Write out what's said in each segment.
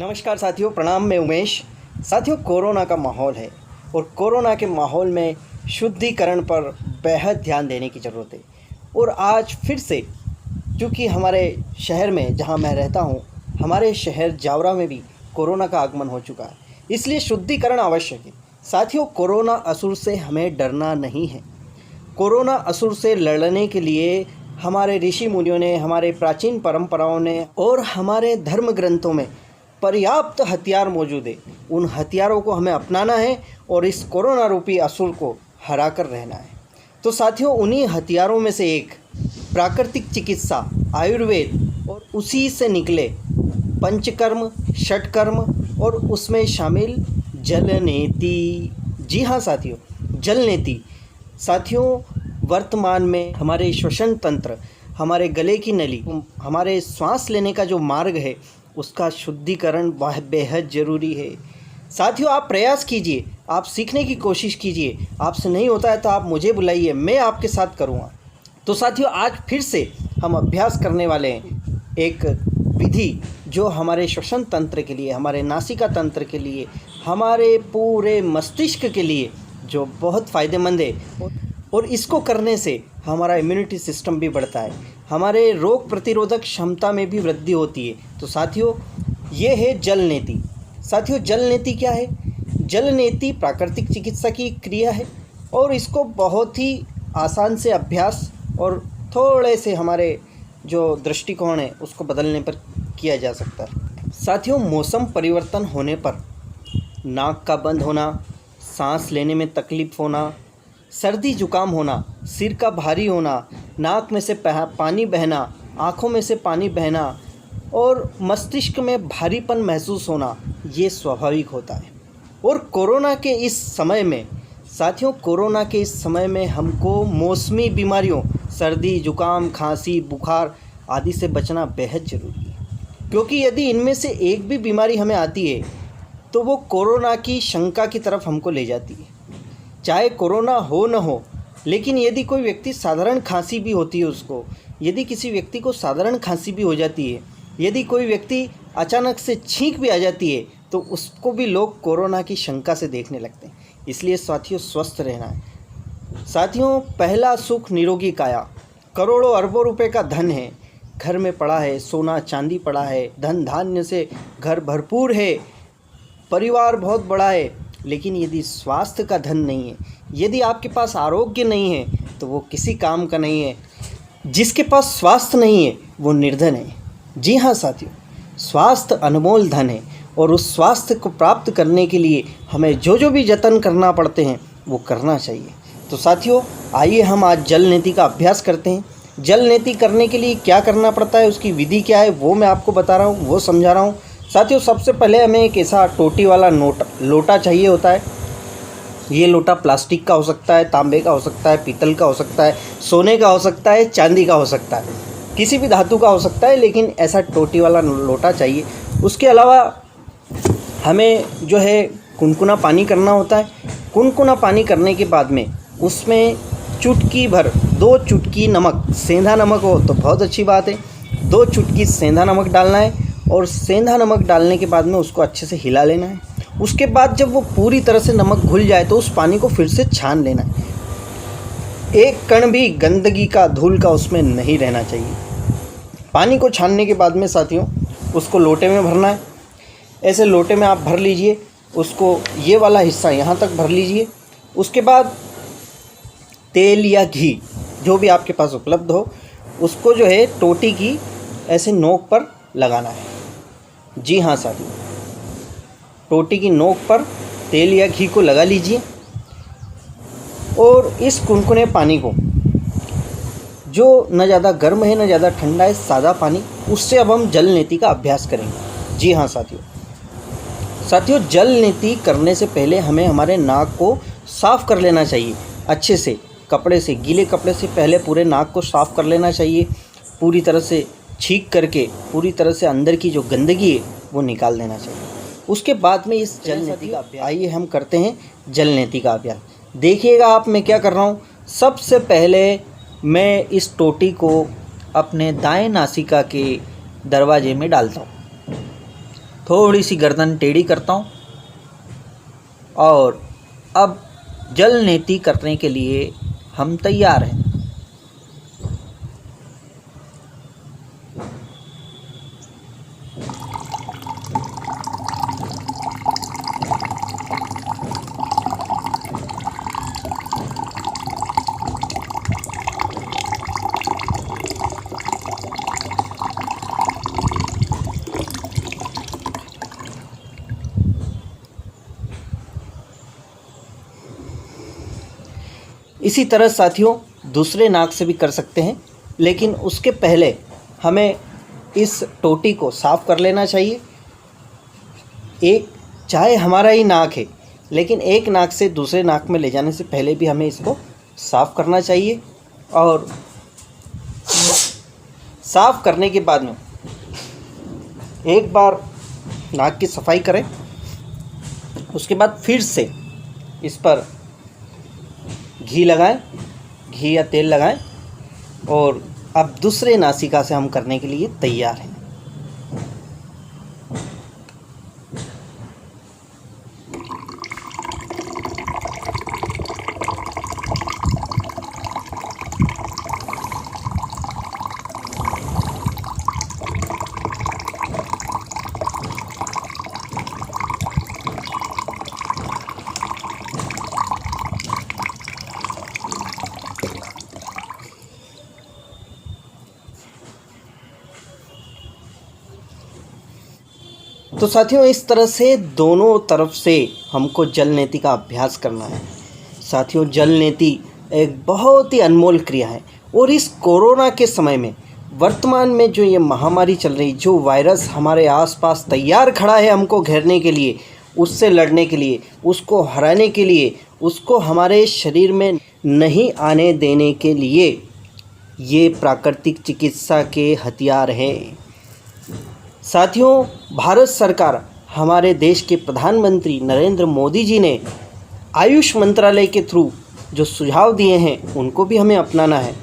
नमस्कार साथियों, प्रणाम। मैं उमेश। साथियों, कोरोना का माहौल है और कोरोना के माहौल में शुद्धिकरण पर बेहद ध्यान देने की ज़रूरत है। और आज फिर से, क्योंकि हमारे शहर में, जहां मैं रहता हूं, हमारे शहर जावरा में भी कोरोना का आगमन हो चुका है, इसलिए शुद्धिकरण आवश्यक है। साथियों, कोरोना असुर से हमें डरना नहीं है। कोरोना असुर से लड़ने के लिए हमारे ऋषि मुनियों ने, हमारे प्राचीन परंपराओं ने और हमारे धर्म ग्रंथों में पर्याप्त हथियार मौजूद है। उन हथियारों को हमें अपनाना है और इस कोरोना रूपी असुर को हरा कर रहना है। तो साथियों, उन्हीं हथियारों में से एक प्राकृतिक चिकित्सा, आयुर्वेद और उसी से निकले पंचकर्म, षटकर्म और उसमें शामिल जलनेति। जी हाँ साथियों, जलनेति। साथियों, वर्तमान में हमारे श्वसन तंत्र, हमारे गले की नली, हमारे सांस लेने का जो मार्ग है, उसका शुद्धिकरण बेहद ज़रूरी है। साथियों, आप प्रयास कीजिए, आप सीखने की कोशिश कीजिए। आपसे नहीं होता है तो आप मुझे बुलाइए, मैं आपके साथ करूँगा। तो साथियों, आज फिर से हम अभ्यास करने वाले हैं एक विधि जो हमारे श्वसन तंत्र के लिए, हमारे नासिका तंत्र के लिए, हमारे पूरे मस्तिष्क के लिए जो बहुत फ़ायदेमंद है। और इसको करने से हमारा इम्यूनिटी सिस्टम भी बढ़ता है, हमारे रोग प्रतिरोधक क्षमता में भी वृद्धि होती है। तो साथियों, ये है जल नीति। साथियों, जल नीति क्या है? जल नीति प्राकृतिक चिकित्सा की क्रिया है और इसको बहुत ही आसान से अभ्यास और थोड़े से हमारे जो दृष्टिकोण है उसको बदलने पर किया जा सकता है। साथियों, मौसम परिवर्तन होने पर नाक का बंद होना, सांस लेने में तकलीफ होना, सर्दी जुकाम होना, सिर का भारी होना, नाक में से पानी बहना, आँखों में से पानी बहना और मस्तिष्क में भारीपन महसूस होना, ये स्वाभाविक होता है। और कोरोना के इस समय में साथियों, कोरोना के इस समय में हमको मौसमी बीमारियों, सर्दी जुकाम, खांसी, बुखार आदि से बचना बेहद ज़रूरी है। क्योंकि यदि इनमें से एक भी बीमारी हमें आती है तो वो कोरोना की शंका की तरफ हमको ले जाती है। चाहे कोरोना हो न हो, लेकिन यदि कोई व्यक्ति साधारण खांसी भी होती है उसको, यदि किसी व्यक्ति को साधारण खांसी भी हो जाती है, यदि कोई व्यक्ति अचानक से छींक भी आ जाती है, तो उसको भी लोग कोरोना की शंका से देखने लगते हैं। इसलिए साथियों, स्वस्थ रहना है। साथियों, पहला सुख निरोगी काया। करोड़ों अरबों रुपए का धन है, घर में पड़ा है, सोना चांदी पड़ा है, धन धान्य से घर भरपूर है, परिवार बहुत बड़ा है, लेकिन यदि स्वास्थ्य का धन नहीं है, यदि आपके पास आरोग्य नहीं है, तो वो किसी काम का नहीं है। जिसके पास स्वास्थ्य नहीं है वो निर्धन है। जी हाँ साथियों, स्वास्थ्य अनमोल धन है और उस स्वास्थ्य को प्राप्त करने के लिए हमें जो भी जतन करना पड़ते हैं वो करना चाहिए। तो साथियों, आइए हम आज जल नीति का अभ्यास करते हैं। जल नीति करने के लिए क्या करना पड़ता है, उसकी विधि क्या है, वो मैं आपको बता रहा हूँ, वो समझा रहा हूँ। साथियों, सबसे पहले हमें एक ऐसा टोटी वाला लोटा चाहिए होता है। ये लोटा प्लास्टिक का हो सकता है, तांबे का हो सकता है, पीतल का हो सकता है, सोने का हो सकता है, चांदी का हो सकता है, किसी भी धातु का हो सकता है, लेकिन ऐसा टोटी वाला लोटा चाहिए। उसके अलावा हमें जो है कुनकुना पानी करना होता है। कुनकुना पानी करने के बाद में उसमें चुटकी भर, 2 चुटकी नमक, सेंधा नमक हो तो बहुत अच्छी बात है, 2 चुटकी सेंधा नमक डालना है। और सेंधा नमक डालने के बाद में उसको अच्छे से हिला लेना है। उसके बाद जब वो पूरी तरह से नमक घुल जाए तो उस पानी को फिर से छान लेना है। एक कण भी गंदगी का, धूल का उसमें नहीं रहना चाहिए। पानी को छानने के बाद में साथियों, उसको लोटे में भरना है। ऐसे लोटे में आप भर लीजिए, उसको ये वाला हिस्सा यहाँ तक भर लीजिए। उसके बाद तेल या घी जो भी आपके पास उपलब्ध हो, उसको जो है टोटी की ऐसे नोक पर लगाना है। जी हाँ साथियों, टोटी की नोक पर तेल या घी को लगा लीजिए और इस कुनकुने पानी को, जो न ज़्यादा गर्म है न ज़्यादा ठंडा है, सादा पानी, उससे अब हम जल नीति का अभ्यास करेंगे। जी हाँ साथियों, जल नीति करने से पहले हमें हमारे नाक को साफ़ कर लेना चाहिए अच्छे से, कपड़े से, गीले कपड़े से पहले पूरे नाक को साफ़ कर लेना चाहिए। पूरी तरह से छींक करके पूरी तरह से अंदर की जो गंदगी है वो निकाल देना चाहिए। उसके बाद में इस जल नीति का अभ्यास, आइए हम करते हैं जल नीति का अभ्यास। देखिएगा आप, मैं क्या कर रहा हूँ। सबसे पहले मैं इस टोटी को अपने दाएं नासिका के दरवाजे में डालता हूँ। थोड़ी सी गर्दन टेढ़ी करता हूँ और अब जल नेति करने के लिए हम तैयार हैं। इसी तरह साथियों दूसरे नाक से भी कर सकते हैं, लेकिन उसके पहले हमें इस टोटी को साफ़ कर लेना चाहिए। एक चाहे हमारा ही नाक है, लेकिन एक नाक से दूसरे नाक में ले जाने से पहले भी हमें इसको साफ़ करना चाहिए। और साफ़ करने के बाद में एक बार नाक की सफाई करें, उसके बाद फिर से इस पर घी लगाएं, घी या तेल लगाएं और अब दूसरे नासिका से हम करने के लिए तैयार हैं। तो साथियों इस तरह से दोनों तरफ से हमको जल नेति का अभ्यास करना है। साथियों जल नेति एक बहुत ही अनमोल क्रिया है और इस कोरोना के समय में वर्तमान में जो ये महामारी चल रही, जो वायरस हमारे आसपास तैयार खड़ा है हमको घेरने के लिए, उससे लड़ने के लिए, उसको हराने के लिए, उसको हमारे शरीर में नहीं आने देने के लिए ये प्राकृतिक चिकित्सा के हथियार हैं। साथियों भारत सरकार, हमारे देश के प्रधानमंत्री नरेंद्र मोदी जी ने आयुष मंत्रालय के थ्रू जो सुझाव दिए हैं उनको भी हमें अपनाना है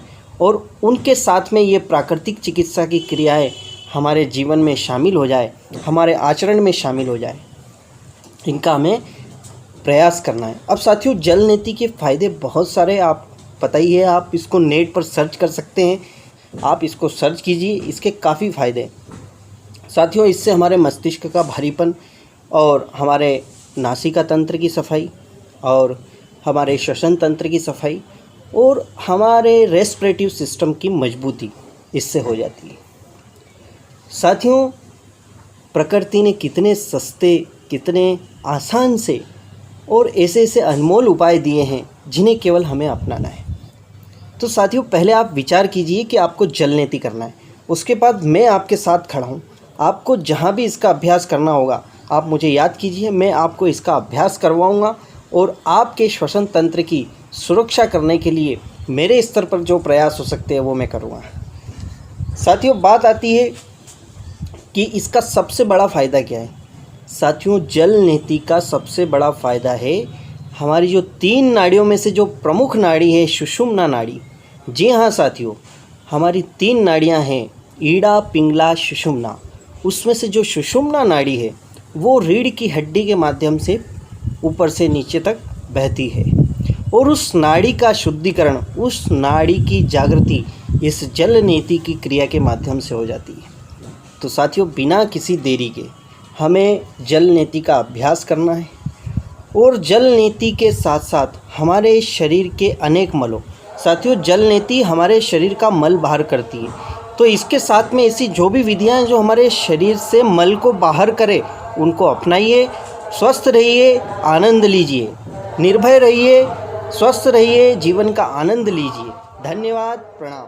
और उनके साथ में ये प्राकृतिक चिकित्सा की क्रियाएं हमारे जीवन में शामिल हो जाए, हमारे आचरण में शामिल हो जाए, इनका हमें प्रयास करना है। अब साथियों जल नेति के फ़ायदे बहुत सारे, आप पता ही है, आप इसको नेट पर सर्च कर सकते हैं, आप इसको सर्च कीजिए, इसके काफ़ी फ़ायदे। साथियों इससे हमारे मस्तिष्क का भारीपन और हमारे नासिका तंत्र की सफाई और हमारे श्वसन तंत्र की सफाई और हमारे रेस्पिरेटिव सिस्टम की मजबूती इससे हो जाती है। साथियों प्रकृति ने कितने सस्ते, कितने आसान से और ऐसे ऐसे अनमोल उपाय दिए हैं जिन्हें केवल हमें अपनाना है। तो साथियों पहले आप विचार कीजिए कि आपको जल नेति करना है, उसके बाद मैं आपके साथ खड़ा हूँ। आपको जहाँ भी इसका अभ्यास करना होगा आप मुझे याद कीजिए, मैं आपको इसका अभ्यास करवाऊँगा और आपके श्वसन तंत्र की सुरक्षा करने के लिए मेरे स्तर पर जो प्रयास हो सकते हैं वो मैं करूँगा। साथियों बात आती है कि इसका सबसे बड़ा फ़ायदा क्या है। साथियों जल नेति का सबसे बड़ा फ़ायदा है हमारी जो 3 नाड़ियों में से जो प्रमुख नाड़ी है सुषुम्ना नाड़ी। जी हाँ साथियों, हमारी 3 नाड़ियाँ हैं, ईड़ा, पिंगला, सुषुम्ना। उसमें से जो सुषुम्ना नाड़ी है वो रीढ़ की हड्डी के माध्यम से ऊपर से नीचे तक बहती है और उस नाड़ी का शुद्धिकरण, उस नाड़ी की जागृति इस जल नेति की क्रिया के माध्यम से हो जाती है। तो साथियों बिना किसी देरी के हमें जल नेति का अभ्यास करना है और जल नेति के साथ साथ हमारे शरीर के अनेक मलों, साथियों जल नेति हमारे शरीर का मल बाहर करती है, तो इसके साथ में ऐसी जो भी विधियां हैं जो हमारे शरीर से मल को बाहर करे उनको अपनाइए। स्वस्थ रहिए, आनंद लीजिए, निर्भय रहिए, स्वस्थ रहिए, जीवन का आनंद लीजिए। धन्यवाद, प्रणाम।